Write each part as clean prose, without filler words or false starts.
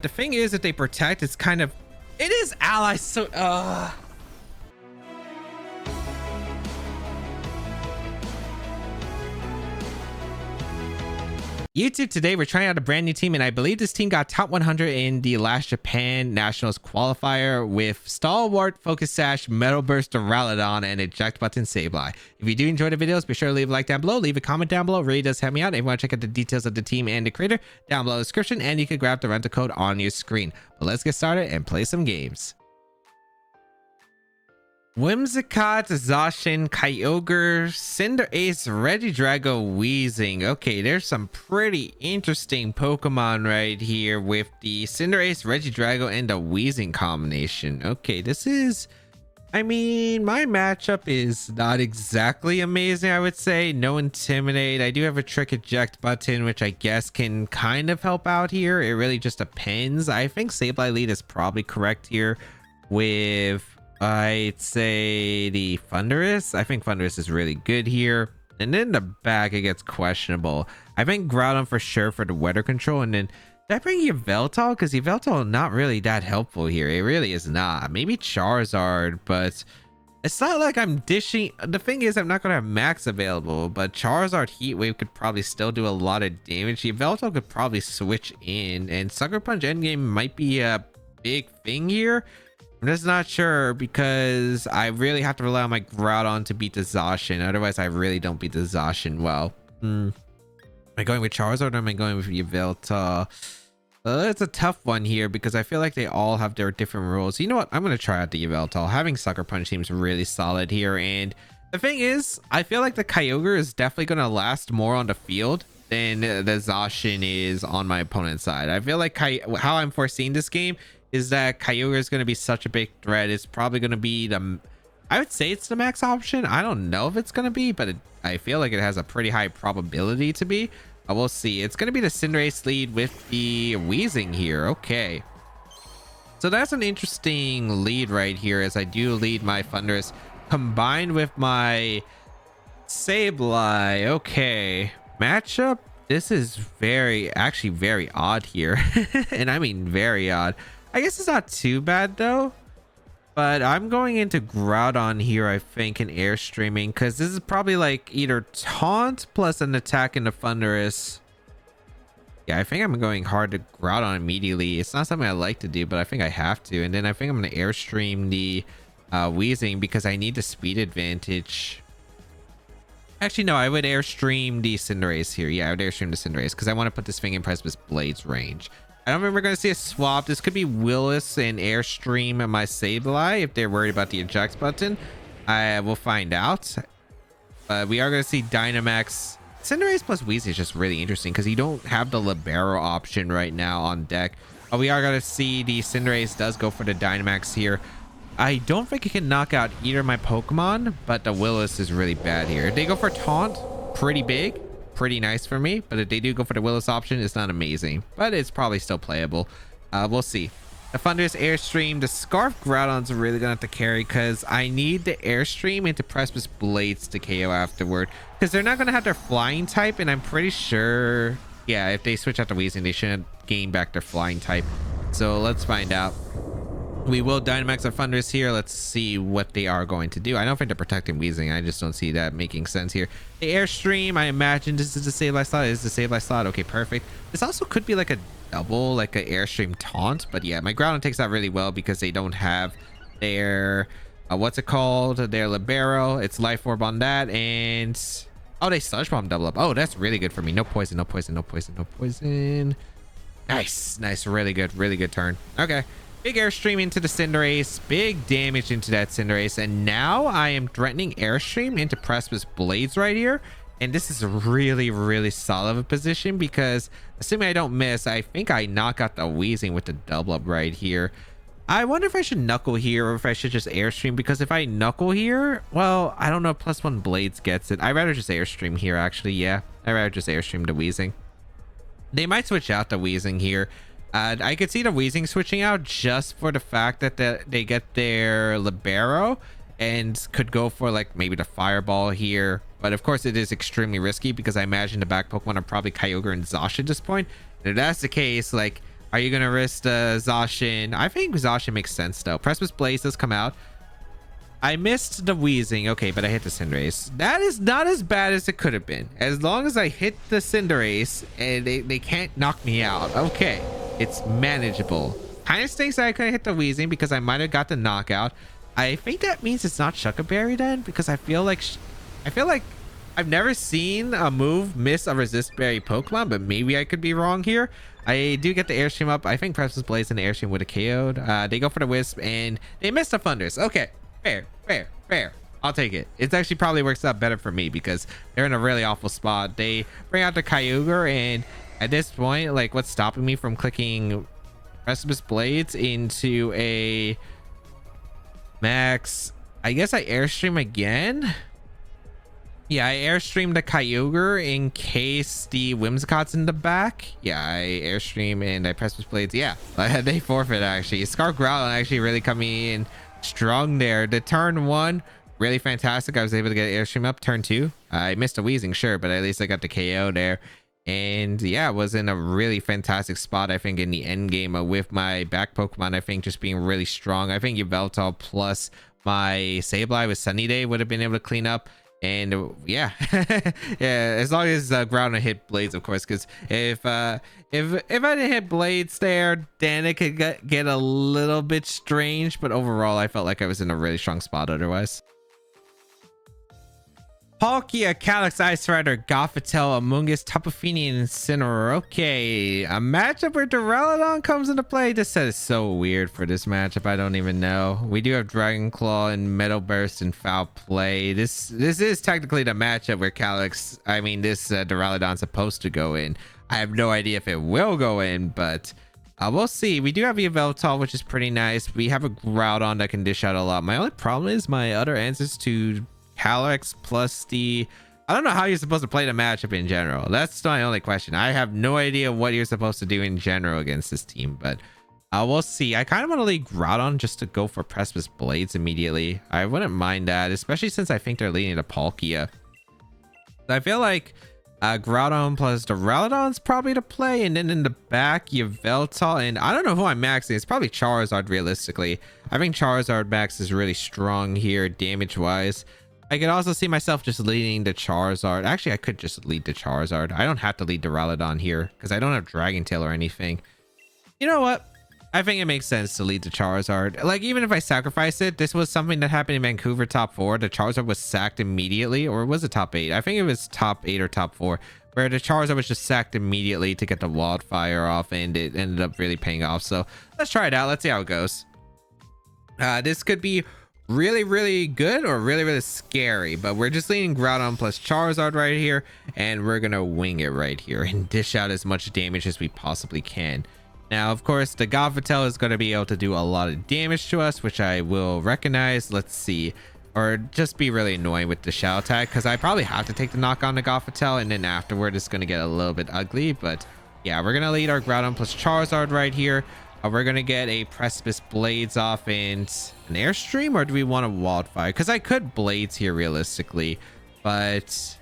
the thing is, if they protect, it's kind of, it is ally. So YouTube, today we're trying out a brand new team, and I believe this team got top 100 in the last Japan Nationals qualifier with Stalwart, Focus Sash, Metal Burst Duraludon, and Eject Button Sableye. If you do enjoy the videos, be sure to leave a like down below, leave a comment down below. It really does help me out. If you want to check out the details of the team and the creator, down below in the description, and you can grab the rental code on your screen. But let's get started and play some games. Whimsicott, Zacian, Kyogre, Cinderace, Regidrago, Weezing. Okay, there's some pretty interesting Pokemon right here with the Cinderace, Regidrago, and the Weezing combination. Okay, this is, I mean, my matchup is not exactly amazing, I would say. No Intimidate. I do have a Trick Eject button, which I guess can kind of help out here. It really just depends. I think Sableye lead is probably correct here with, I'd say, the Thundurus. I think Thundurus is really good here. And then the back, it gets questionable. I think Groudon for sure for the weather control. And then did I bring Yveltal? Because Yveltal not really that helpful here. It really is not. Maybe Charizard, but it's not like I'm dishing. The thing is, I'm not going to have Max available, but Charizard Heat Wave could probably still do a lot of damage. Yveltal could probably switch in, and Sucker Punch Endgame might be a big thing here. I'm just not sure because I really have to rely on my Groudon to beat the Zacian. Otherwise, I really don't beat the Zacian well. Am I going with Charizard or am I going with Yveltal? It's a tough one here because I feel like they all have their different rules. You know what? I'm going to try out the Yveltal. Having Sucker Punch seems really solid here. And the thing is, I feel like the Kyogre is definitely going to last more on the field than the Zacian is on my opponent's side. I feel like how I'm foreseeing this game is that Kyogre is going to be such a big threat. It's probably going to be the, I would say it's the max option. I don't know if it's going to be, but I feel like it has a pretty high probability to be. We'll see. It's going to be the Cinderace lead with the Weezing here. Okay. So that's an interesting lead right here, as I do lead my Thundurus combined with my Sableye. Okay. Matchup. This is actually very odd here. And I mean very odd. I guess it's not too bad though, but I'm going into Groudon here, I think, in Airstreaming, because this is probably like either Taunt plus an attack into Thundurus. Yeah, I think I'm going hard to Groudon immediately. It's not something I like to do, but I think I have to. And then I think I'm going to Airstream the Weezing because I need the speed advantage. Actually, no, I would Airstream the Cinderace here. Yeah, I would Airstream the Cinderace because I want to put this thing in Precipice Blade's range. I don't remember going to see a swap. This could be Willis and Airstream my Sableye if they're worried about the eject button. I will find out. But we are going to see Dynamax. Cinderace plus Weezing is just really interesting because you don't have the Libero option right now on deck. But we are going to see the Cinderace does go for the Dynamax here. I don't think it can knock out either of my Pokemon, but the Willis is really bad here. If they go for Taunt, pretty big. Pretty nice for me, but if they do go for the Willis option, it's not amazing, but it's probably still playable. We'll see. The Thundurus Airstream, the Scarf Groudon's really gonna have to carry because I need the Airstream into Precipice Blades to KO afterward, because they're not gonna have their flying type, and I'm pretty sure, yeah, if they switch out to Weezing, they shouldn't gain back their flying type. So let's find out. We will Dynamax our Thundurus here. Let's see what they are going to do. I don't think they're protecting Weezing. I just don't see that making sense here. The Airstream, I imagine this is the Sableye slot. Is the Sableye slot? Okay, perfect. This also could be like a double, like an Airstream Taunt. But yeah, my Groudon takes that really well because they don't have their, what's it called? Their Libero. It's Life Orb on that. And, oh, they Sludge Bomb double up. Oh, that's really good for me. No poison, no poison, no poison, no poison. Nice, nice. Really good turn. Okay. Big Airstream into the Cinderace, big damage into that Cinderace, and now I am threatening Airstream into Precipice Blades right here, and this is a really solid of a position because assuming I don't miss, I think I knock out the Weezing with the double up right here. I wonder if I should Knuckle here or if I should just Airstream, because if I Knuckle here, well, I don't know if +1 Blades gets it. I'd rather just Airstream here, actually. Yeah, I'd rather just Airstream the Weezing. They might switch out the Weezing here. I could see the Weezing switching out just for the fact that they get their Libero and could go for like maybe the Fireball here. But of course it is extremely risky because I imagine the back Pokemon are probably Kyogre and Zacian at this point. And if that's the case, like Are you gonna risk the Zacian? I think Zacian makes sense though. Precipice Blaze does come out. I missed the wheezing. Okay, but I hit the Cinderace. That is not as bad as it could have been. As long as I hit the Cinderace and they can't knock me out. Okay, it's manageable. Kind of stinks that I couldn't hit the wheezing because I might have got the knockout. I think that means it's not Shuca Berry then, because I feel like I've never seen a move miss a resist berry Pokemon, but maybe I could be wrong here. I do get the Airstream up. I think Precipice Blaze and the Airstream would have KO'd. They go for the Wisp and they missed the Thunders. Okay. Fair. I'll take it. It actually probably works out better for me because they're in a really awful spot. They bring out the Kyogre, and at this point, like, what's stopping me from clicking Precipice Blades into a max? I guess I Airstream again. Yeah, I Airstream the Kyogre in case the Whimsicott's in the back. Yeah, I Airstream and I Precipice Blades. Yeah, they forfeit actually. Scarf Groudon actually really coming in strong there. The turn 1 really fantastic. I was able to get Airstream up. Turn 2 I missed a wheezing, sure, but at least I got the KO there. And yeah, was in a really fantastic spot, I think, in the end game with my back Pokemon. I think just being really strong. I think Yveltal plus my Sableye with Sunny Day would have been able to clean up. And yeah, yeah, as long as Groudon hit Blades, of course, because if I didn't hit Blades there, then it could get a little bit strange. But overall, I felt like I was in a really strong spot otherwise. Palkia, Calyx, Ice Rider, Gothitelle, Amoonguss, Tapu Fini, and Incineroar. Okay, a matchup where Duraludon comes into play. This set is so weird for this matchup. I don't even know. We do have Dragon Claw and Metal Burst and Foul Play. This is technically the matchup where Calyx, I mean, this Duraludon's supposed to go in. I have no idea if it will go in, but we'll see. We do have Yveltal, which is pretty nice. We have a Groudon that can dish out a lot. My only problem is my other answers to Calyx plus I don't know how you're supposed to play the matchup in general. That's my only question. I have no idea what you're supposed to do in general against this team, but we'll see. I kind of want to lead Groudon just to go for Precipice Blades immediately. I wouldn't mind that, especially since I think they're leading to Palkia. I feel like Groudon plus Duraludon's probably to play, and then in the back Yveltal, and I don't know who I'm maxing. It's probably Charizard realistically. I think Charizard max is really strong here damage wise. I could also see myself just leading the Charizard. Actually, I could just lead the Charizard. I don't have to lead Duraludon here because I don't have Dragon Tail or anything. You know what? I think it makes sense to lead the Charizard. Like, even if I sacrifice it, this was something that happened in Vancouver top 4. The Charizard was sacked immediately, or was it top 8? I think it was top 8 or top 4, where the Charizard was just sacked immediately to get the Wildfire off, and it ended up really paying off. So let's try it out. Let's see how it goes. This could be really good or really scary, but we're just leading Groudon plus Charizard right here, and we're gonna wing it right here and dish out as much damage as we possibly can. Now, of course, the Gothitelle is going to be able to do a lot of damage to us, which I will recognize. Let's see. Or just be really annoying with the Shadow Attack, because I probably have to take the knock on the Gothitelle, and then afterward it's going to get a little bit ugly. But yeah, we're going to lead our Groudon plus Charizard right here. We're going to get a Precipice Blades off and an Airstream, or do we want a Wildfire? Because I could Blades here realistically, but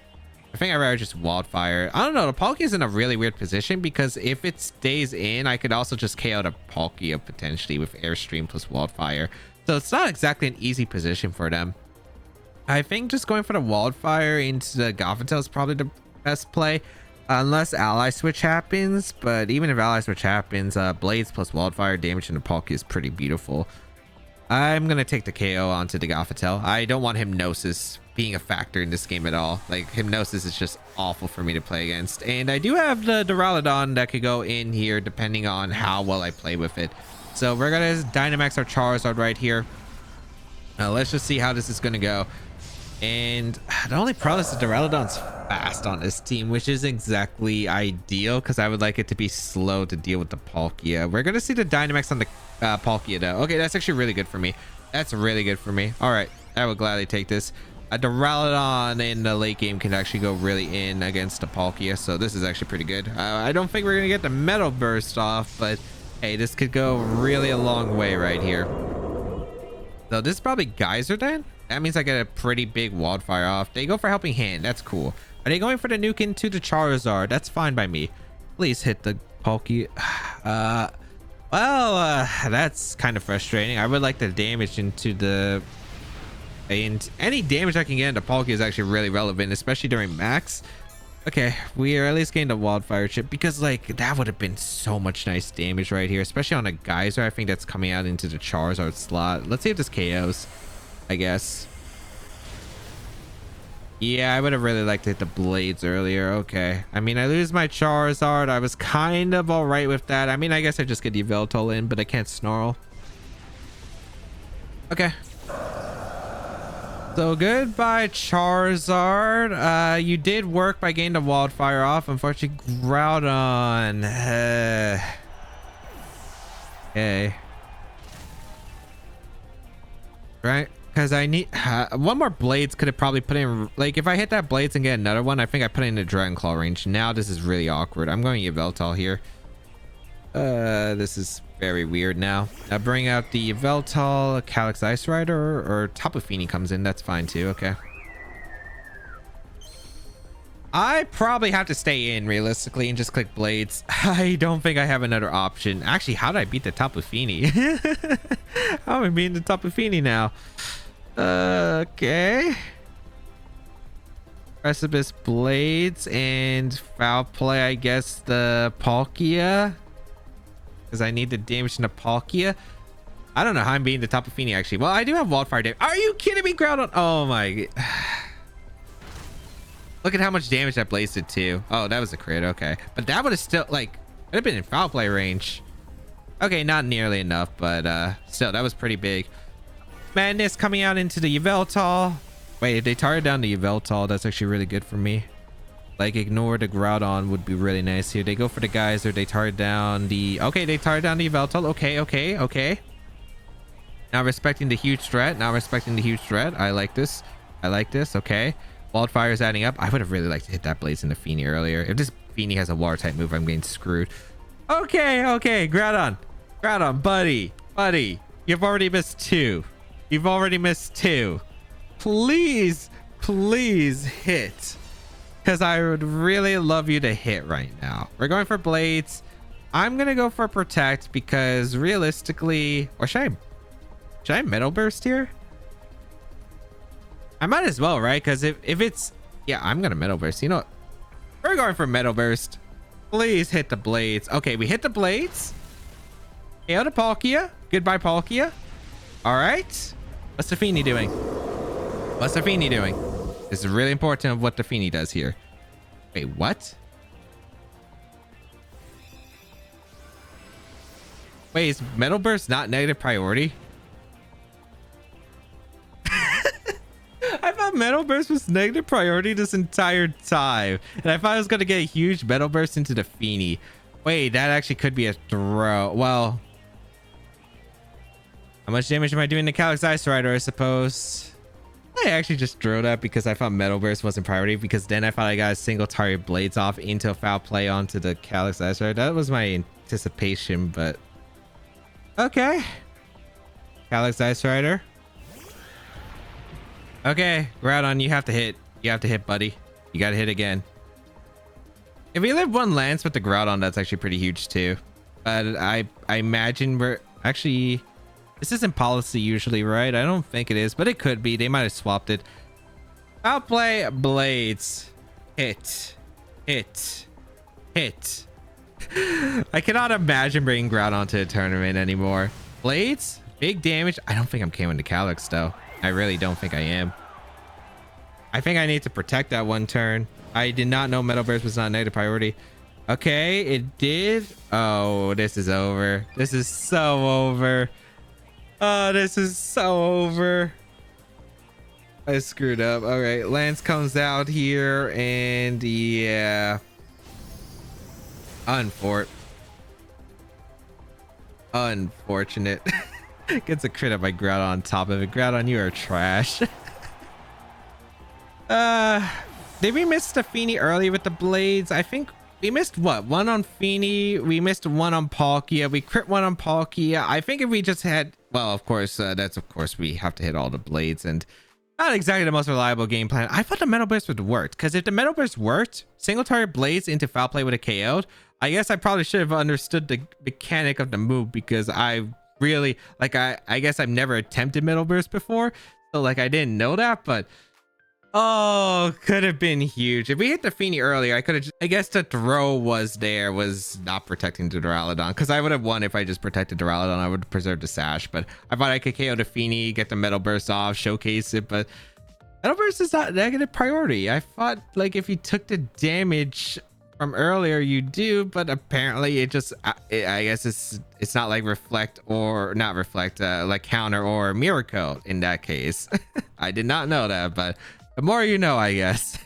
I think I'd rather just Wildfire. I don't know. The Palkia's in a really weird position because if it stays in, I could also just KO the Palkia potentially with Airstream plus Wildfire. So it's not exactly an easy position for them. I think just going for the Wildfire into the Gothitelle is probably the best play. Unless Ally Switch happens. But even if Ally Switch happens, Blades plus Wildfire damage in the Palkia is pretty beautiful. I'm going to take the KO onto the Gothitelle. I don't want Hypnosis being a factor in this game at all. Like, Hypnosis is just awful for me to play against. And I do have the Duraludon that could go in here depending on how well I play with it. So we're going to Dynamax our Charizard right here. Let's just see how this is going to go. And the only problem is the Duraludon's fast on this team, which isn't exactly ideal because I would like it to be slow to deal with the Palkia. We're going to see the Dynamax on the Palkia though. Okay, that's actually really good for me. That's really good for me. All right, I would gladly take this. A Duraludon in the late game can actually go really in against the Palkia, so this is actually pretty good. I don't think we're going to get the Metal Burst off, but hey, this could go really a long way right here. So this is probably Geyser then? That means I get a pretty big Wildfire off. They go for Helping Hand. That's cool. Are they going for the nuke into the Charizard? That's fine by me. Please hit the Palkia. That's kind of frustrating. I would like the damage into the... And any damage I can get into Palkia is actually really relevant, especially during max. Okay, we are at least getting the wildfire chip because like that would have been so much nice damage right here, especially on a geyser. I think that's coming out into the Charizard slot. Let's see if this KOs, I guess. Yeah, I would have really liked to hit the blades earlier. Okay, I mean, I lose my Charizard. I was kind of all right with that. I mean, I guess I just get the Yveltal in, but I can't Snarl. Okay. So goodbye, Charizard. You did work by getting the wildfire off. Unfortunately, Groudon. Okay. Right? Because I need one more blades. Could have probably put in, like, if I hit that blades and get another one, I think I put it in the Dragon Claw range. Now this is really awkward. I'm going to Yveltal here. This is very weird now. I bring out the Yveltal, Calyx Ice Rider, or Tapu Fini comes in. That's fine too. Okay. I probably have to stay in realistically and just click blades. I don't think I have another option. Actually, how did I beat the Tapu Fini? How am I beating the Tapu Fini now? Okay. Precipice blades and foul play, I guess, the Palkia. Because I need the damage in the Palkia. I don't know how I'm beating the Tapu Fini actually. Well, I do have wildfire damage. Are you kidding me, Groudon? Oh my. Look at how much damage that blaze did too. Oh, that was a crit. Okay. But that would have still, like, would have been in foul play range. Okay, not nearly enough, but still, that was pretty big. Madness coming out into the Yveltal. Wait, if they target down the Yveltal, that's actually really good for me. Like, ignore the Groudon would be really nice here. They go for the geyser. They target down the... Okay, they target down the Yveltal. Okay. Not respecting the huge threat. I like this. Okay. Wildfire is adding up. I would have really liked to hit that blaze in the Fini earlier. If this Fini has a water type move, I'm getting screwed. Okay. Groudon, buddy. You've already missed two. Please hit. Because I would really love you to hit right now. We're going for blades. I'm going to go for protect because realistically... Or should I Metal Burst here? I might as well, right? Because if it's... Yeah, I'm going to Metal Burst. You know what? We're going for Metal Burst. Please hit the blades. Okay, we hit the blades. KO to Palkia. Goodbye, Palkia. All right. What's the Fini doing? This is really important of what the Fini does here. Wait, what? Wait, is Metal Burst not negative priority? I thought Metal Burst was negative priority this entire time. And I thought I was going to get a huge Metal Burst into the Fini. Wait, that actually could be a throw. Well, how much damage am I doing to Calyx Ice Rider, I suppose? I actually just drew that because I thought Metal Burst wasn't priority, because then I thought I got a single target blades off into a foul play onto the Calyx Ice Rider. That was my anticipation, but okay. Calyx Ice Rider. Okay, Groudon, you have to hit. Buddy. You gotta hit again. If we live one lance with the Groudon, that's actually pretty huge too. But I imagine we're actually... This isn't policy usually, right? I don't think it is, but it could be. They might have swapped it. Outplay blades. Hit. I cannot imagine bringing Groudon to a tournament anymore. Blades? Big damage? I don't think I'm KOing the Calyx though. I really don't think I am. I think I need to protect that one turn. I did not know Metal Burst was not a negative priority. Okay, it did. Oh, this is over. This is so over. Oh, this is so over. I screwed up. All right, Lance comes out here and yeah. Unfortunate. Gets a crit up by Groudon on top of it. Groudon, you are trash. Did we miss the Fini early with the blades? I think we missed what? One on Fini. We missed one on Palkia. We crit one on Palkia. I think if we just had, well, of course, we have to hit all the blades, and not exactly the most reliable game plan. I thought the Metal Burst would work, because if the Metal Burst worked, single target blades into foul play would have KO'd. I guess I probably should have understood the mechanic of the move, because I really like I guess I've never attempted Metal Burst before, so like I didn't know that. But oh, could have been huge if we hit the Feeny earlier. I could have I guess the throw was not protecting the Duraludon, because I would have won if I just protected Duraludon. I would preserve the sash, but I thought I could KO the Feeny, get the Metal Burst off, showcase it. But Metal Burst is not negative priority. I thought like if you took the damage from earlier you do, but apparently it just I guess it's not like reflect or not reflect like counter or miracle in that case. I did not know that, but the more you know, I guess.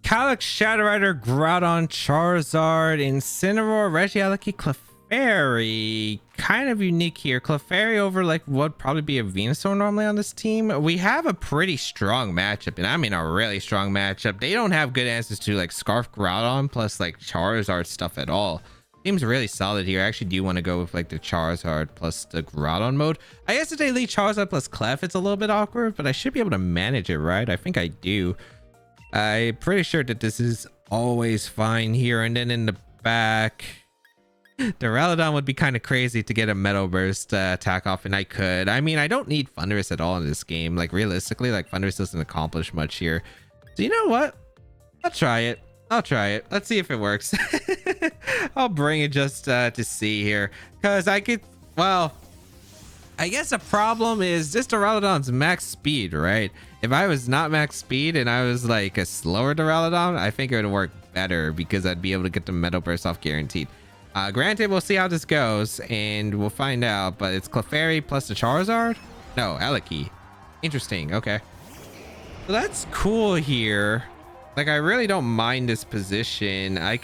Calyx, Shadow Rider, Groudon, Charizard, Incineroar, Regieleki, Clefairy. Kind of unique here. Clefairy over like what probably be a Venusaur normally on this team. We have a pretty strong matchup, and I mean a really strong matchup. They don't have good answers to like Scarf Groudon plus like Charizard stuff at all. Seems really solid here. I actually do want to go with like the Charizard plus the Groudon mode. I guess if they lead Charizard plus Clef, it's a little bit awkward, but I should be able to manage it, right? I think I do. I'm pretty sure that this is always fine here. And then in the back, Duraludon would be kind of crazy to get a Metal Burst attack off, and I could. I mean, I don't need Thunderous at all in this game. Like realistically, like Thunderous doesn't accomplish much here. So you know what? I'll try it. Let's see if it works. I'll bring it just to see here, because I could, well, I guess the problem is this Duraludon's max speed, right? If I was not max speed and I was like a slower Duraludon, I think it would work better, because I'd be able to get the Metal Burst off guaranteed. Granted, we'll see how this goes and we'll find out, but it's Clefairy plus the Charizard? No, Eleki. Interesting. Okay. So that's cool here. Like, I really don't mind this position. I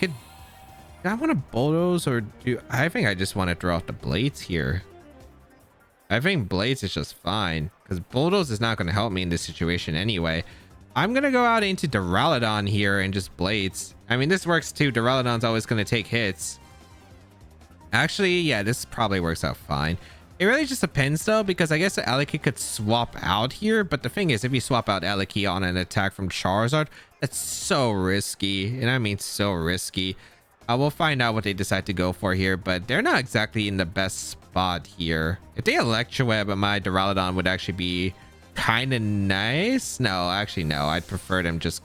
want to bulldoze, or I think I just want to throw out the Blades here. I think Blades is just fine, because bulldoze is not going to help me in this situation anyway. I'm going to go out into Duraludon here and just Blades. I mean, this works too. Duraludon's always going to take hits. Actually, yeah, this probably works out fine. It really just depends though, because I guess the Eleki could swap out here, but the thing is, if you swap out Eleki on an attack from Charizard, that's so risky, and I mean so risky. We'll find out what they decide to go for here, but they're not exactly in the best spot here. If they Electroweb, my Duraludon would actually be kind of nice. No, actually no, I'd prefer them just...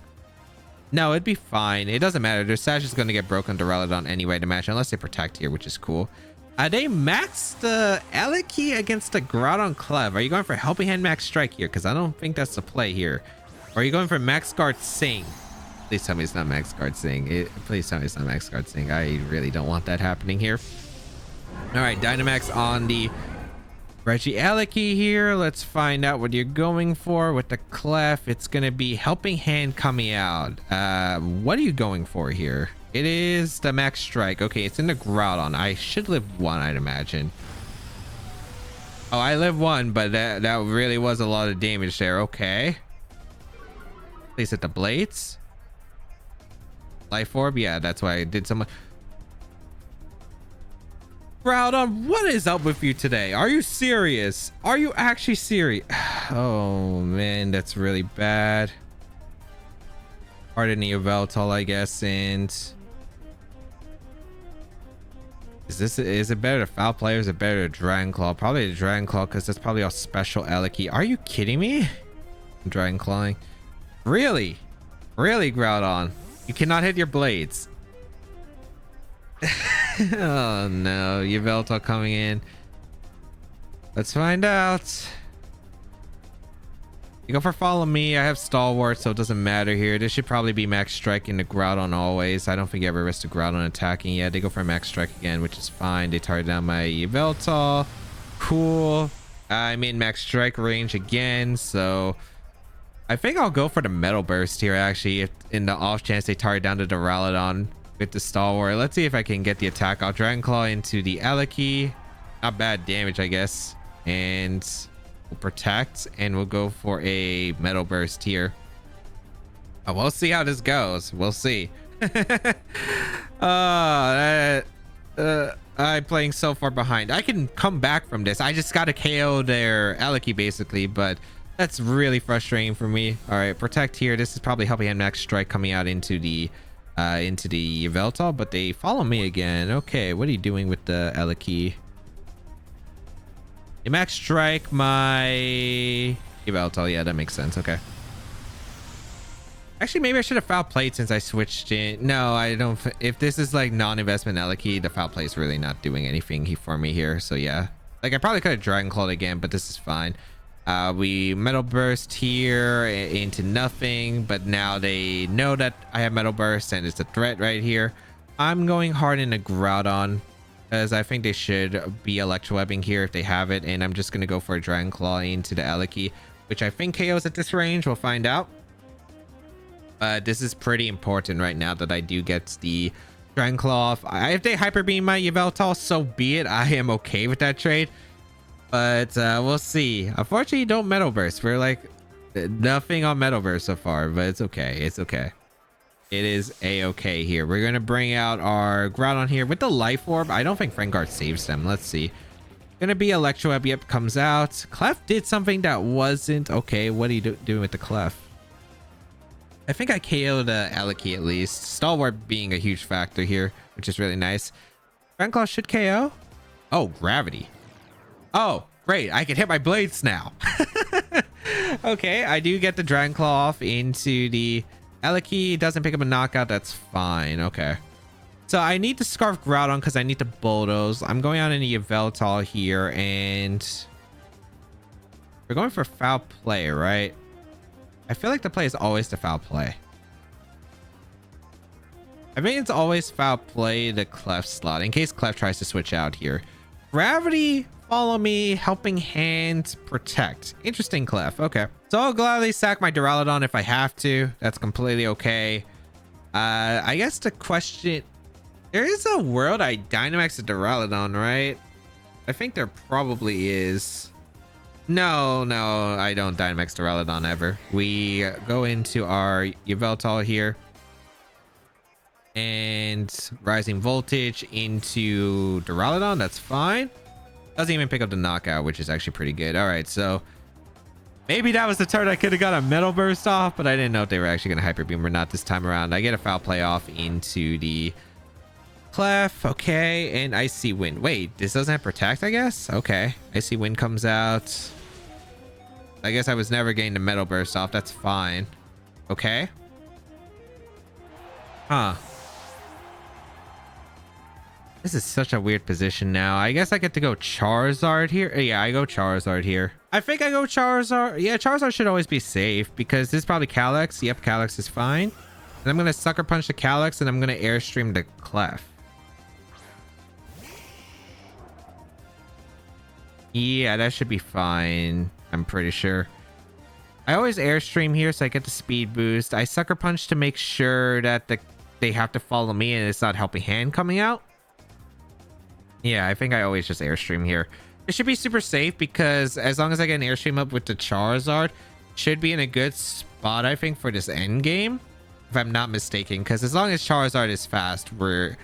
No, it'd be fine. It doesn't matter. Their Sash is going to get broken Duraludon anyway to match, unless they protect here, which is cool. They maxed the Eleki against the Groudon Clef. Are you going for Helping Hand Max Strike here? Because I don't think that's the play here. Or are you going for Max Guard Sing? Please tell me it's not Max Guard Sing. Please tell me it's not Max Guard Sing. I really don't want that happening here. All right, Dynamax on the Regieleki here. Let's find out what you're going for with the Clef. It's going to be Helping Hand coming out. What are you going for here? It is the Max Strike. Okay, it's in the Groudon. I should live one, I'd imagine. Oh, I live one, but that really was a lot of damage there. Okay. Please hit the Blades. Life Orb. Yeah, that's why I did so much. Groudon, what is up with you today? Are you serious? Are you actually serious? Oh, man, that's really bad. Pardon the Yveltal, I guess, and... Is it better to Foul Play, or is it better to Dragon Claw? Probably the Dragon Claw, because that's probably a special Eleki. Are you kidding me? I'm Dragon Clawing. Really? Really, Groudon? You cannot hit your Blades. Oh no, Yveltal coming in. Let's find out. You go for Follow Me. I have Stalwart, so it doesn't matter here. This should probably be Max Strike in the Groudon always. I don't think I ever risked a Groudon attacking. Yeah, they go for Max Strike again, which is fine. They target down my Yveltal. Cool. I'm in Max Strike range again, so I think I'll go for the Metal Burst here, actually, if in the off chance they target down the Duraludon with the Stalwart. Let's see if I can get the attack. I'll Dragon Claw into the Eleki. Not bad damage, I guess. And we'll protect, and we'll go for a Metal Burst here. Oh, we'll see how this goes. We'll see. I'm playing so far behind. I can come back from this. I just got to KO their Eleki, basically, but that's really frustrating for me. All right, protect here. This is probably Helping Hand Max Strike coming out into the into the Yveltal, but they follow me again. Okay, what are you doing with the Eliki? You max strike my Yveltal. Yeah, that makes sense. Okay. Actually, maybe I should have foul played since I switched in. No, I don't. If this is like non-investment Eliki, the foul play is really not doing anything for me here. So yeah, like I probably could have Dragon Clawed again, but this is fine. We Metal Burst here into nothing, but now they know that I have Metal Burst and it's a threat right here. I'm going hard in a Groudon because I think they should be Electro Webbing here if they have it, and I'm just going to go for a Dragon Claw into the Eliki, which I think KOs at this range. We'll find out. But this is pretty important right now that I do get the Dragon Claw off. If they Hyper Beam my Yveltal, so be it. I am okay with that trade. But we'll see. Unfortunately, don't Metal Burst. We're like nothing on Metal Burst so far, but it's okay. It's okay. It is a-okay here. We're going to bring out our Groudon here with the Life Orb. I don't think Fangard saves them. Let's see. Gonna be Electro Web. Yep, comes out. Clef did something that wasn't okay. What are you doing with the Clef? I think I KO'd Eliki at least. Stalwart being a huge factor here, which is really nice. Dragon Claw should KO. Oh, Gravity. Oh, great. I can hit my blades now. Okay, I do get the Dragon Claw off into the Eliki. Doesn't pick up a knockout. That's fine. Okay. So I need to Scarf Groudon because I need to bulldoze. I'm going out into Yveltal here, and we're going for foul play, right? I feel like the play is always the foul play. I think it's always foul play the Clef slot in case Clef tries to switch out here. Gravity, follow me, Helping Hand, Protect. Interesting Clef. Okay. So I'll gladly sack my Duraludon if I have to. That's completely okay. I guess the question... There is a world I Dynamax a Duraludon, right? I think there probably is. No, I don't Dynamax Duraludon ever. We go into our Yveltal here. And Rising Voltage into Duraludon. That's fine. Doesn't even pick up the knockout, which is actually pretty good. All right, so maybe that was the turn I could have got a Metal Burst off, but I didn't know if they were actually going to Hyper Beam or not this time around. I get a foul play off into the Clef. Okay, and Icy Wind. Wait, this doesn't have Protect, I guess? Okay, Icy Wind comes out. I guess I was never getting the Metal Burst off. That's fine. Okay. Huh. This is such a weird position now. I guess I get to go Charizard here. Yeah, I go Charizard here. I think I go Charizard. Yeah, Charizard should always be safe because this is probably Calyx. Yep, Calyx is fine. And I'm going to Sucker Punch the Calyx and I'm going to Airstream the Clef. Yeah, that should be fine. I'm pretty sure. I always Airstream here so I get the speed boost. I Sucker Punch to make sure that they have to follow me and it's not Helping Hand coming out. Yeah, I think I always just Airstream here. It should be super safe because as long as I get an Airstream up with the Charizard, should be in a good spot, I think, for this end game, if I'm not mistaken. Because as long as Charizard is fast, we're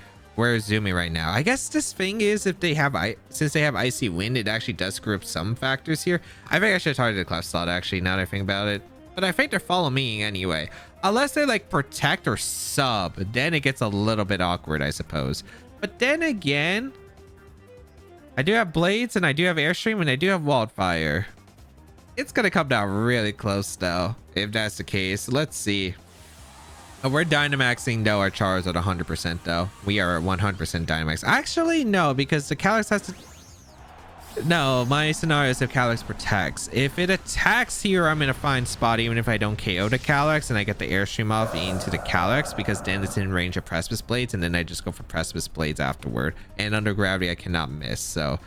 zooming right now. I guess this thing is if they have since they have Icy Wind, it actually does screw up some factors here. I think I should have targeted the Clef slot actually, now that I think about it. But I think they're following me anyway. Unless they like Protect or Sub, then it gets a little bit awkward, I suppose. But then again, I do have Blades and I do have Airstream and I do have Wildfire. It's gonna come down really close though, if that's the case. Let's see. Oh, we're Dynamaxing though our Charizard 100% though. We are 100% Dynamax. Actually, no, because the Calyx has to... No, my scenario is if Calyx protects. If it attacks here, I'm in a fine spot even if I don't KO the Calyx and I get the Airstream off into the Calyx because then it's in range of Precipice Blades and then I just go for Precipice Blades afterward. And under gravity, I cannot miss. So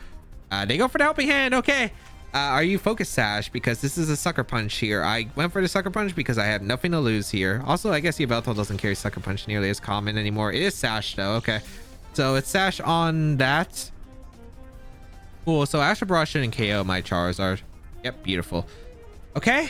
they go for the Helping Hand. Okay. Are you Focus Sash? Because this is a Sucker Punch here. I went for the Sucker Punch because I had nothing to lose here. Also, I guess Yveltal doesn't carry Sucker Punch nearly as common anymore. It is Sash though. Okay. So it's Sash on that. Cool, so Astral Barrage shouldn't KO my Charizard. Yep, beautiful. Okay.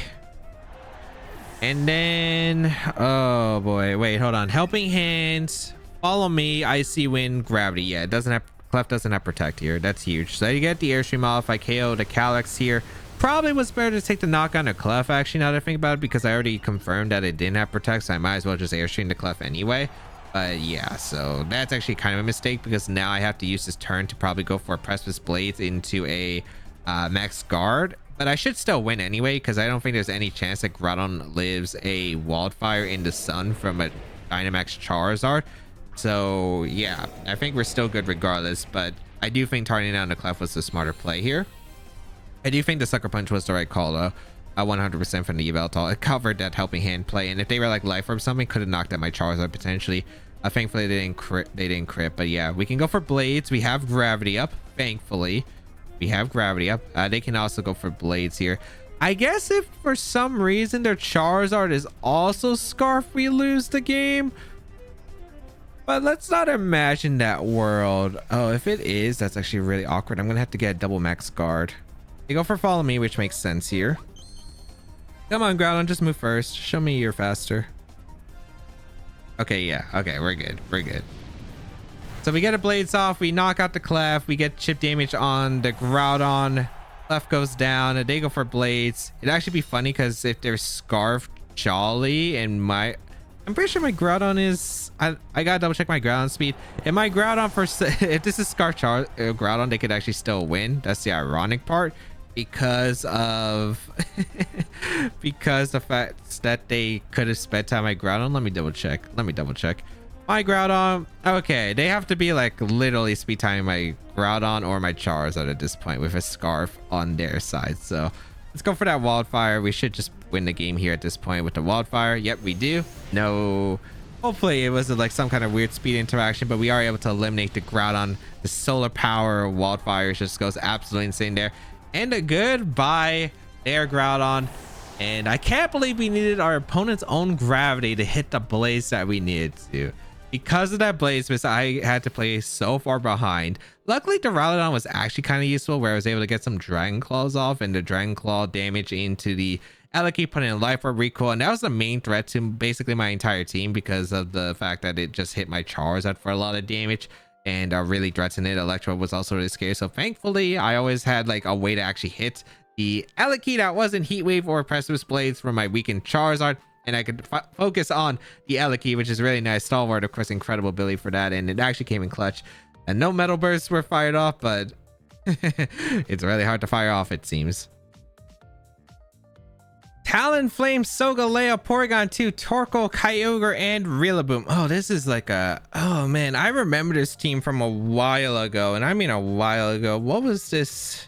And then... Oh, boy. Wait, hold on. Helping Hands. Follow me. Icy Wind. Gravity. Yeah, it doesn't have... Clef doesn't have Protect here. That's huge. So you get the Airstream off. I KO the Calyx here. Probably was better to take the knockdown of Clef, actually, now that I think about it, because I already confirmed that it didn't have Protect, so I might as well just Airstream the Clef anyway. But yeah, so that's actually kind of a mistake because now I have to use this turn to probably go for a Precipice Blades into a max guard. But I should still win anyway because I don't think there's any chance that Groudon lives a Wildfire in the sun from a Dynamax Charizard. So yeah, I think we're still good regardless. But I do think turning down the Clef was the smarter play here. I do think the Sucker Punch was the right call though. 100% from the Yveltal. It covered that helping hand play, and if they were like Life Orb something, could have knocked out my Charizard potentially. Thankfully they didn't crit, but yeah, we can go for Blades. We have Gravity up. Thankfully we have Gravity up. They can also go for Blades here. I guess if for some reason their Charizard is also Scarf, we lose the game, but let's not imagine that world. Oh, if it is, that's actually really awkward. I'm gonna have to get a double max guard. They go for Follow Me, which makes sense here. Come on, Groudon, just move first. Show me you're faster. Okay, yeah. Okay, we're good. We're good. So we get a Blades off. We knock out the Clef. We get chip damage on the Groudon. Clef goes down. And they go for Blades. It'd actually be funny because if there's Scarf Jolly and my... I'm pretty sure my Groudon is... I gotta double check my Groudon speed. If my Groudon for... If this is Scarf Groudon, they could actually still win. That's the ironic part. Because of because the fact that they could have sped time my Groudon. Let me double check my Groudon. Okay, they have to be like literally speed timing my Groudon or my Charizard at this point with a Scarf on their side. So let's go for that Wildfire. We should just win the game here at this point with the Wildfire. Yep, we do. No, hopefully it wasn't like some kind of weird speed interaction, but we are able to eliminate the Groudon. The solar power Wildfire just goes absolutely insane there. And a goodbye there, Groudon. And I can't believe we needed our opponent's own Gravity to hit the Blaze that we needed to. Because of that Blaze miss, I had to play so far behind. Luckily, Duraludon was actually kind of useful where I was able to get some Dragon Claws off and the Dragon Claw damage into the Elekey, putting in Life Orb recoil. And that was the main threat to basically my entire team because of the fact that it just hit my Charizard for a lot of damage. And really threatened it. Electro was also really scary. So thankfully, I always had like a way to actually hit the Elekey that wasn't Heat Wave or Precipice Blades for my weakened Charizard. And I could focus on the Elekey, which is really nice. Stalwart, of course, incredible ability for that. And it actually came in clutch. And no Metal Bursts were fired off, but it's really hard to fire off, it seems. Talonflame, Solgaleo, Porygon 2, Torkoal, Kyogre, and Rillaboom. Oh, this is like a... Oh, man. I remember this team from a while ago. And I mean a while ago. What was this?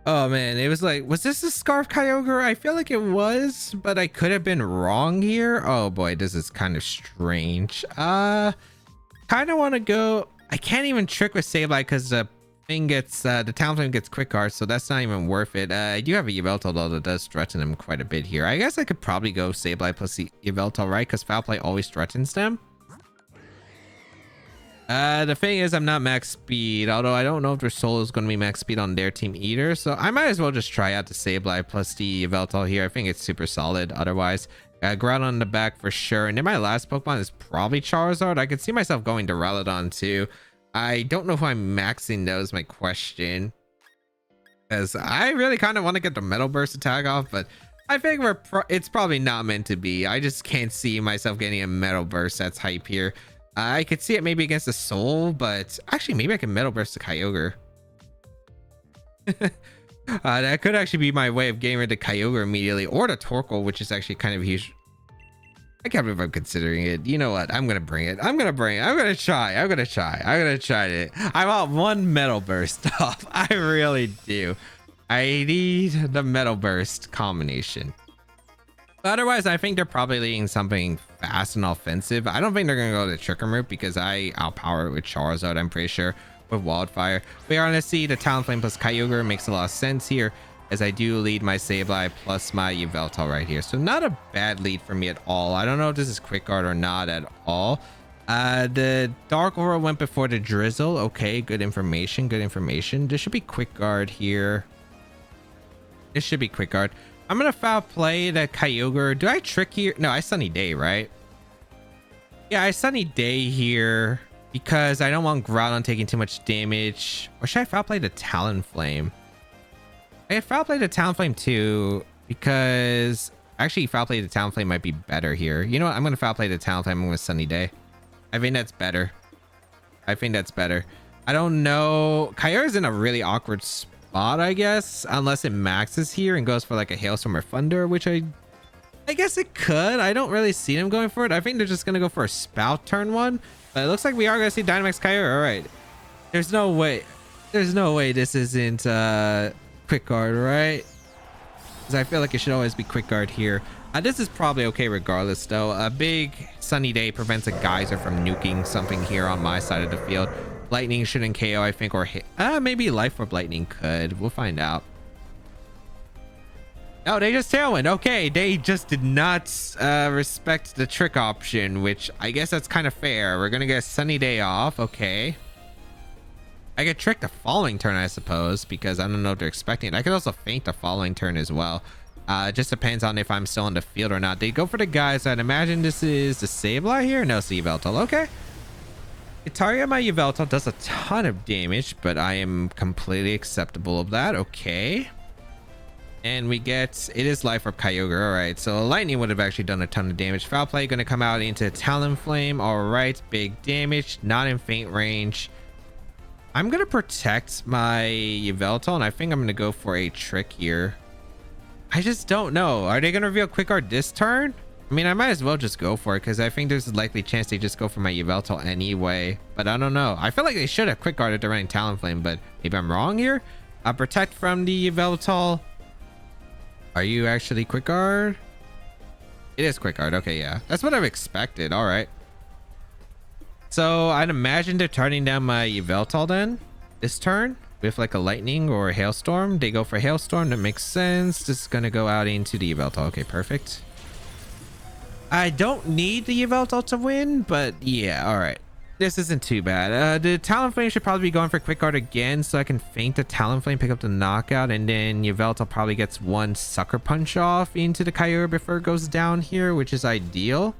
Oh, man. It was like... Was this a Scarf Kyogre? I feel like it was, but I could have been wrong here. Oh, boy. This is kind of strange. Kind of want to go... I can't even trick with Sableye because the thing gets the Talonflame gets quick guard, so that's not even worth it. I do have a Yveltal though that does threaten him quite a bit here. I guess I could probably go Sableye plus the Yveltal, right? Because Foul Play always threatens them. The thing is, I'm not max speed, although I don't know if their Soul is going to be max speed on their team either, so I might as well just try out the Sableye plus the Yveltal here. I think it's super solid otherwise. Groudon on the back for sure, and then my last Pokemon is probably Charizard. I could see myself going to Duraludon too. I don't know if I'm maxing those, my question, as I really kind of want to get the Metal Burst attack off, but I think it's probably not meant to be. I just can't see myself getting a Metal Burst that's hype here. I could see it maybe against the Soul, but actually maybe I can Metal Burst the Kyogre. That could actually be my way of getting rid of Kyogre immediately, or the Torkoal, which is actually kind of huge. I can't believe I'm considering it. You know what? I'm gonna bring it. I'm gonna try it. I want one Metal Burst off. I really do. I need the Metal Burst combination. But otherwise, I think they're probably leading something fast and offensive. I don't think they're gonna go the Trick Room route because I outpower it with Charizard, I'm pretty sure, with Wildfire. We are gonna see the Talonflame plus Kyogre makes a lot of sense here, as I do lead my Sableye plus my Yveltal right here. So not a bad lead for me at all. I don't know if this is Quick Guard or not at all. The Dark Aura went before the Drizzle. Okay, good information, good information. This should be Quick Guard here. This should be Quick Guard. I'm gonna Foul Play the Kyogre. Do I Trick here? No, I Sunny Day, right? Yeah, I Sunny Day here because I don't want Groudon taking too much damage. Or should I Foul Play the Talonflame? I Foul Play the Talonflame too, because actually Foul Play the Talonflame might be better here. You know what? I'm going to Foul Play the Talonflame with Sunny Day. I think that's better. I think that's better. I don't know. Kyogre's in a really awkward spot, I guess, unless it maxes here and goes for like a Hailstorm or Thunder, which I guess it could. I don't really see them going for it. I think they're just going to go for a Spout turn 1, but it looks like we are going to see Dynamax Kyogre. All right. There's no way. There's no way this isn't Quick Guard, right? Because I feel like it should always be Quick Guard here. This is probably okay regardless, though. A big sunny day prevents a Geyser from nuking something here on my side of the field. Lightning shouldn't KO, I think, or maybe Life Orb Lightning could. We'll find out. Oh, they just Tailwind. Okay, they just did not respect the trick option, which I guess that's kind of fair. We're going to get a sunny day off. Okay. I could trick the following turn, I suppose, because I don't know if they're expecting it. I could also feint the following turn as well. It just depends on if I'm still on the field or not. They go for the guys. I'd imagine this is the Sableye here. No, it's the Yveltal. Okay. The target of my Yveltal does a ton of damage, but I am completely acceptable of that. Okay. And we get, it is Life Orb Kyogre. All right. So Lightning would have actually done a ton of damage. Foul Play going to come out into Talonflame. All right. Big damage. Not in feint range. I'm going to protect my Yveltal, and I think I'm going to go for a trick here. I just don't know. Are they going to reveal Quick Guard this turn? I mean, I might as well just go for it because I think there's a likely chance they just go for my Yveltal anyway. But I don't know. I feel like they should have Quick Guarded the running Talonflame, but maybe I'm wrong here. Protect from the Yveltal. Are you actually Quick Guard? It is Quick Guard. Okay, yeah. That's what I've expected. All right. So I'd imagine they're turning down my Yveltal then this turn. With like a Lightning or a Hailstorm. They go for Hailstorm. That makes sense. This is going to go out into the Yveltal. Okay, perfect. I don't need the Yveltal to win, but yeah, all right. This isn't too bad. The Talonflame should probably be going for Quick Guard again so I can feint the Talonflame, pick up the knockout, and then Yveltal probably gets one Sucker Punch off into the Kyogre before it goes down here, which is ideal.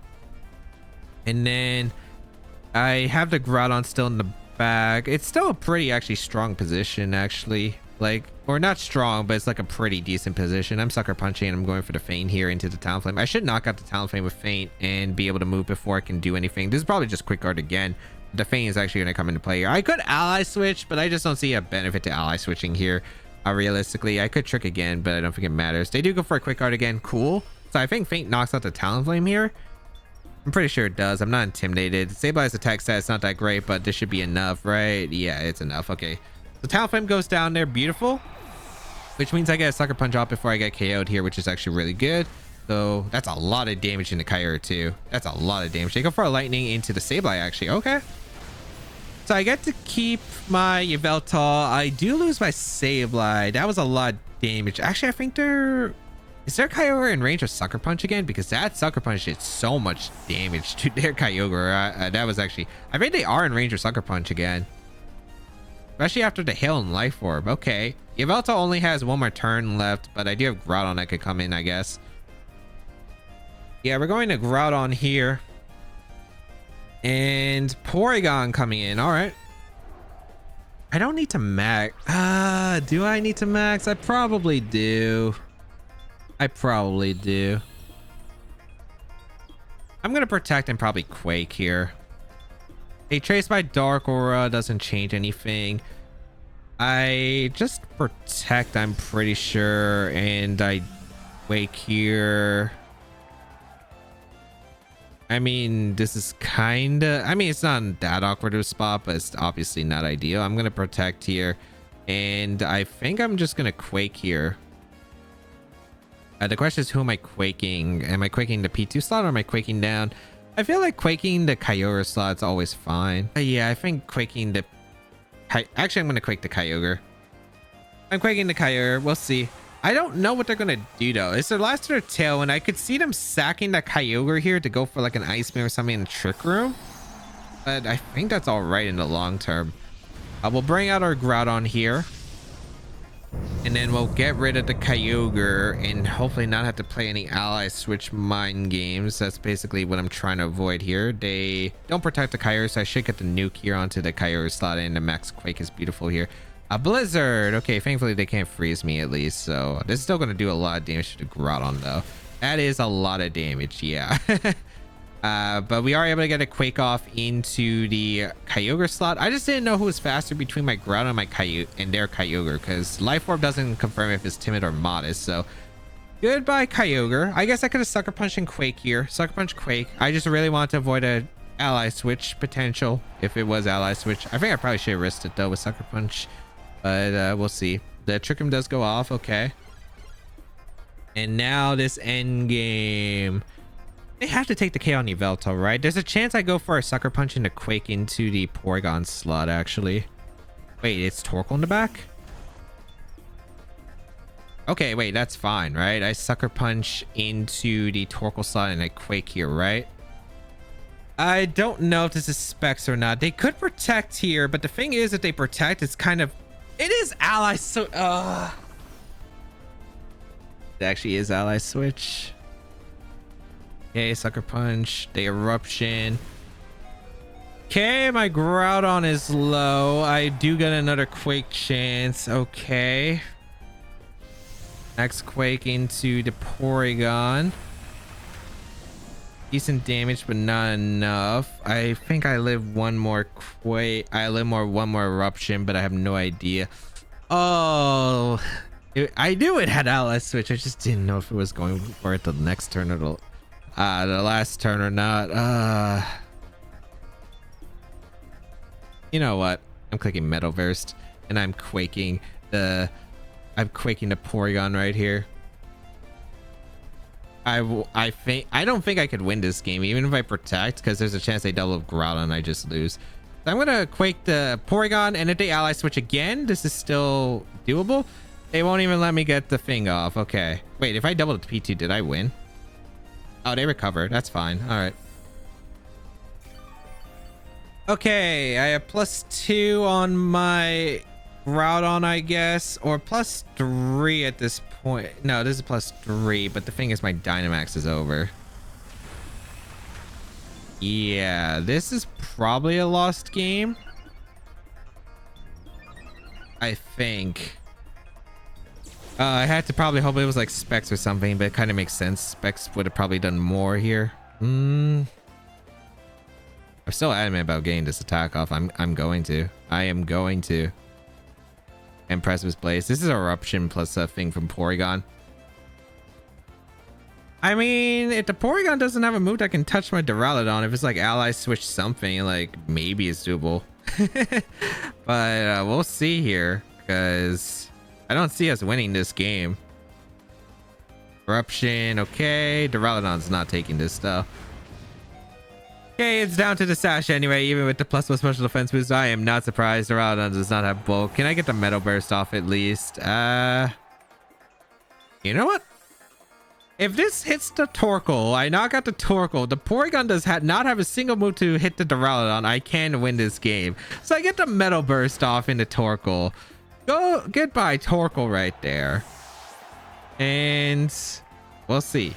And then I have the Groudon still in the back. It's still a pretty actually strong position, actually, like, or not strong, but it's like a pretty decent position. I'm Sucker Punching and I'm going for the feint here into the Talonflame. I should knock out the Talonflame with feint and be able to move before I can do anything. This is probably just Quick Guard again. The feint is actually going to come into play here. I could ally switch, but I just don't see a benefit to ally switching here. Realistically, I could trick again, but I don't think it matters. They do go for a Quick Guard again. Cool. So I think feint knocks out the Talonflame here. I'm pretty sure it does. I'm not intimidated. Sableye's attack stat is not that great, but this should be enough, right? Yeah, it's enough. Okay. The Talonflame goes down there. Beautiful. Which means I get a Sucker Punch off before I get KO'd here, which is actually really good. So that's a lot of damage in the Kyogre too. That's a lot of damage. They go for a Lightning into the Sableye actually. Okay. So I get to keep my Yveltal. I do lose my Sableye. That was a lot of damage. Actually, I think they're... Is their Kyogre in range of Sucker Punch again? Because that Sucker Punch did so much damage to their Kyogre. That was actually... I think they are in range of Sucker Punch again. Especially after the Hail and Life Orb. Okay. Yveltal only has one more turn left, but I do have Groudon that could come in, I guess. Yeah, we're going to Groudon here. And Porygon coming in. All right. I don't need to max. Do I need to max? I probably do. I probably do. I'm going to protect and probably Quake here. A Trace by Dark Aura doesn't change anything. I just protect, I'm pretty sure. And I Quake here. I mean, this is kind of... I mean, it's not that awkward of a spot, but it's obviously not ideal. I'm going to protect here. And I think I'm just going to Quake here. The question is, who am I quaking? Am I quaking the P2 slot or am I quaking down? I feel like quaking the Kyogre slot's always fine. Yeah, I think quaking the... Actually, I'm going to quake the Kyogre. I'm quaking the Kyogre. We'll see. I don't know what they're going to do, though. It's their last to their tail, and I could see them sacking the Kyogre here to go for like an Ice Beam or something in the Trick Room. But I think that's all right in the long term. We'll bring out our Groudon here. And then we'll get rid of the Kyogre and hopefully not have to play any ally switch mind games. That's basically what I'm trying to avoid here. They don't protect the Kyogre, so I should get the nuke here onto the Kyogre slot, and the Max Quake is beautiful here. A Blizzard. Okay, thankfully they can't freeze me at least, so this is still going to do a lot of damage to the Groudon though. That is a lot of damage, yeah. But we are able to get a Quake off into the Kyogre slot. I just didn't know who was faster between my Groudon and my their Kyogre, because Life Orb doesn't confirm if it's timid or modest. So goodbye Kyogre. I guess I could have Sucker Punched and Quake here. Sucker Punch Quake. I just really want to avoid a ally switch potential if it was ally switch. I think I probably should have risked it though with Sucker Punch, but we'll see. The Trick Room does go off. Okay. And now this end game. They have to take the K on Yveltal, right? There's a chance I go for a Sucker Punch and a Quake into the Porygon slot, actually. Wait, it's Torkoal in the back? Okay, wait, that's fine, right? I Sucker Punch into the Torkoal slot and I Quake here, right? I don't know if this is Specs or not. They could protect here, but the thing is, if they protect, it's kind of... It is Ally, so... It actually is Ally Switch. Okay, Sucker Punch, the Eruption. Okay, my Groudon is low. I do get another Quake chance. Okay. Next Quake into the Porygon. Decent damage, but not enough. I think I live one more Quake. I live one more Eruption, but I have no idea. Oh, I knew it had Ally Switch. I just didn't know if it was going for it the next turn or the last turn or not. You know what? I'm clicking Metal Burst and I'm quaking the Porygon right here. I don't think I could win this game even if I protect, because there's a chance they double Groudon and I just lose. So I'm gonna quake the Porygon, and if they ally switch again, this is still doable. They won't even let me get the thing off. Okay, wait, if I doubled the P2, did I win? Oh, they recovered. That's fine. All right. Okay, I have +2 on my Groudon, I guess, or +3 at this point. No, this is +3, but the thing is my Dynamax is over. Yeah, this is probably a lost game, I think. I had to probably hope it was like Specs or something, but it kind of makes sense. Specs would have probably done more here. I'm still adamant about getting this attack off. I am going to. Impressive Blaze. This is Eruption plus a thing from Porygon. I mean, if the Porygon doesn't have a move that can touch my Duraludon, if it's like ally switch something, like maybe it's doable. But we'll see here, because I don't see us winning this game. Eruption, okay. Duraludon's not taking this stuff. Okay, it's down to the Sash anyway. Even with the +1 special defense boost, I am not surprised Duraludon does not have bulk. Can I get the Metal Burst off at least? You know what? If this hits the Torkoal, I knock out the Torkoal. The Porygon does not have a single move to hit the Duraludon. I can win this game. So I get the Metal Burst off into Torkoal. Goodbye Torkoal right there. And we'll see.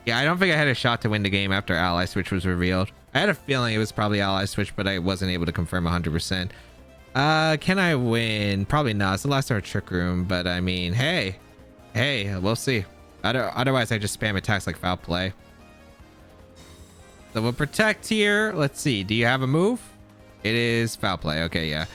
Yeah, I don't think I had a shot to win the game after Ally Switch was revealed. I had a feeling it was probably Ally Switch, but I wasn't able to confirm 100%. Can I win? Probably not. It's the last turn of Trick Room, but I mean, hey, we'll see. Otherwise, I just spam attacks like Foul Play. So we'll protect here. Let's see. Do you have a move? It is Foul Play. Okay, yeah.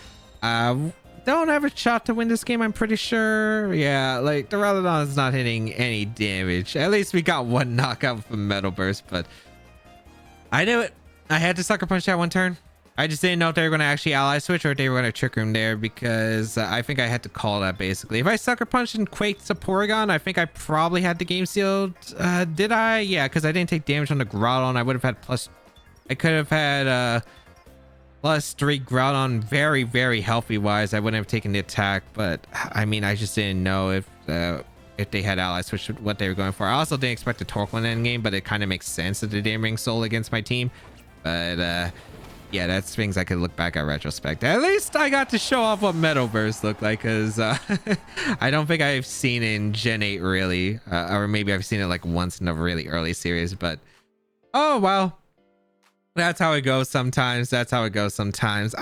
Don't have a shot to win this game, I'm pretty sure. Yeah, like Duraludon is not hitting any damage. At least we got one knockout from Metal Burst, but I knew it. I had to Sucker Punch that one turn. I just didn't know if they were going to actually ally switch or if they were going to Trick Room there, because I think I had to call that basically. If I Sucker Punched and Quaked to Porygon, I think I probably had the game sealed. Did I? Yeah, because I didn't take damage on the Groudon. I would have had I could have had +3 Groudon, very, very healthy wise. I wouldn't have taken the attack, but I mean, I just didn't know if they had ally switch what they were going for. I also didn't expect the Torkoal end game, but it kind of makes sense that they didn't bring Soul against my team. But yeah, that's things I could look back at retrospect. At least I got to show off what Metal Burst looked like, because I don't think I've seen it in Gen 8 really, or maybe I've seen it like once in a really early series, but oh well. That's how it goes sometimes. I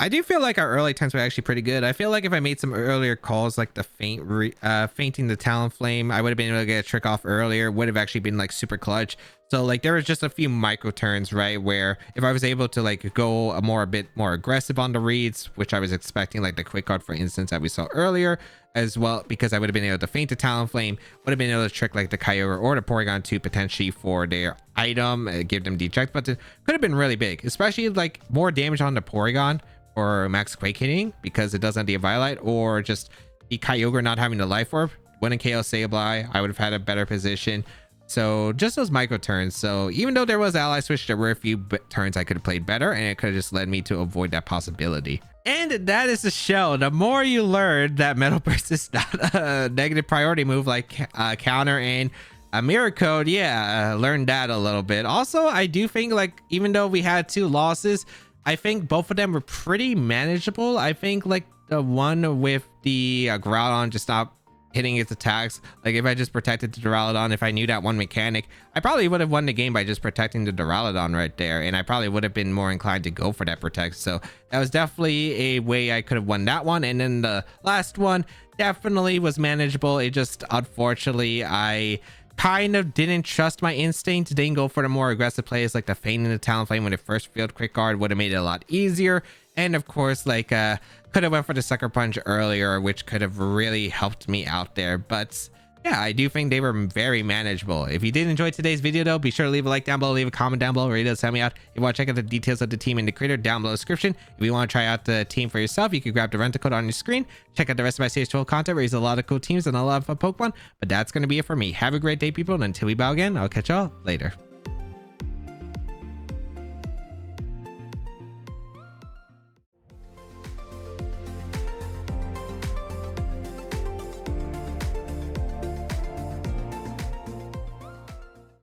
do feel like our early times were actually pretty good. I feel like if I made some earlier calls, like the fainting the Talonflame, I would have been able to get a trick off earlier. Would have actually been like super clutch. So like there was just a few micro turns, right, where if I was able to like go a bit more aggressive on the reads, which I was expecting, like the quick guard for instance that we saw earlier, as well, because I would have been able to feint the Talonflame, would have been able to trick like the Kyogre or the Porygon 2 potentially for their item, give them deject, but it could have been really big, especially like more damage on the Porygon or max Quake hitting because it doesn't have the Violet, or just the Kyogre not having the Life Orb. Wouldn't KO Sableye, I would have had a better position. So just those micro turns. So even though there was ally switch, there were a few turns I could have played better, and it could have just led me to avoid that possibility. And that is the show. The more you learn that Metal Burst is not a negative priority move like counter and a mirror code, yeah, learned that a little bit. Also, I do think like even though we had 2 losses, I think both of them were pretty manageable. I think like the one with the Groudon just stopped hitting its attacks, like if I just protected the Duraludon, if I knew that one mechanic, I probably would have won the game by just protecting the Duraludon right there, and I probably would have been more inclined to go for that protect. So that was definitely a way I could have won that one. And then the last one definitely was manageable. It just, unfortunately, I kind of didn't trust my instinct, didn't go for the more aggressive plays like the feint in the Talonflame when it first failed quick guard, would have made it a lot easier. And of course, like could have went for the sucker punch earlier, which could have really helped me out there. But yeah, I do think they were very manageable. If you did enjoy today's video though, be sure to leave a like down below, leave a comment down below, really does help me out. If you want to check out the details of the team and the creator down below the description. If you want to try out the team for yourself, you can grab the rental code on your screen. Check out the rest of my Stage 12 content where there's a lot of cool teams and a lot of fun Pokemon. But that's going to be it for me. Have a great day, people, and until we bow again, I'll catch y'all later.